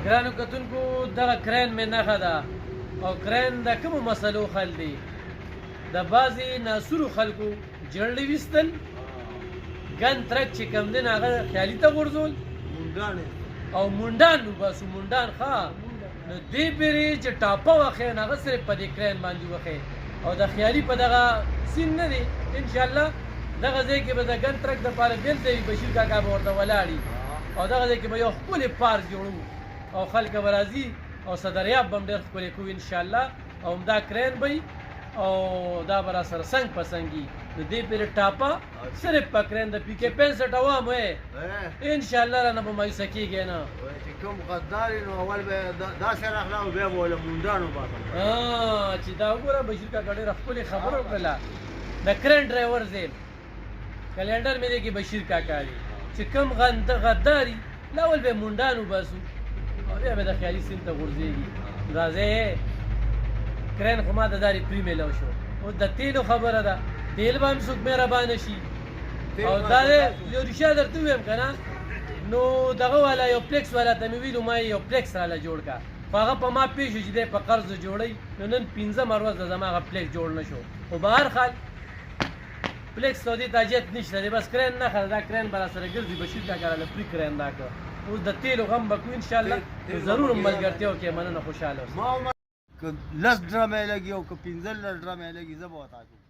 ګرانو کتونکو دغه کرین مې نښه ده او کرین د کومو مسلو حل دی. د بعضې ناسورو خلکو جړلې ویستل، ګن ترک چې کوم دی هغه خیالي ته غورځول او منډان وباسو. منډان ښه نو دې پېرې چې ټاپه وښی نو هغه صرف په دې کرین باندې وښی او د خیالي په دغه سین نه دی. انشاءالله دغه ځای کې به د ګن ترک دپاره بېل ځای وي، بشیر کاکا به ورته ولاړي او دغه ځای کې به یو ښکلی پارک جوړو او خلک به راځي او صدریاب به هم ډېر ښکلی کوو انشاءالله. او همدا کرین به او دا به راسره څنګ په څنګ وي. نو دې پېرې ټاپه صرف په کرین د پي کې 65 عوام وی انشاءالله رانه به مایوسه کېږي نه. چې کوم غدار نو اول به داسې راغله او بیا به له مونډان وباسم. چې دا وګوره بشیر کاکا ډېره ښکلې خبره وکړله. د کرین ډرایور زیم کلنډر مې دی کې بشیر کاکا دی چې کوم غداري لاول به مونډان وباسو او بیا به د خیالي سیند ته غورځېږي. راځئ کرین خو ما د داري پرې میلاو شو. اوس د تیلو خبره ده، تیل به هم څوک مهربانه شي او دا یو رښتیا درته ووایم که نه نو دغه والا یو پلیکس والا ته مې ویلو ما یو پلیکس راله جوړ کړه خو هغه په ما پېښ شو چې دی په قرض جوړوي. نو نن 15مه ورځ د زما هغه پلیکس جوړ نه شو. خو به هر حال پلیکس ته دې تاجیت نشته دی، بس کرین نښه ده. دا کرین به راسره ګرځي. بشیر کاکا راله پرې کرین دا کړه. اوس د تیلو غم به کوو انشاءالله. ضرور ملګرتیا وکړې، مننه، خوشحاله اوسئ. که 10 ډرمې لګي او که 15 ډرمې لګي زه به ورته کوم.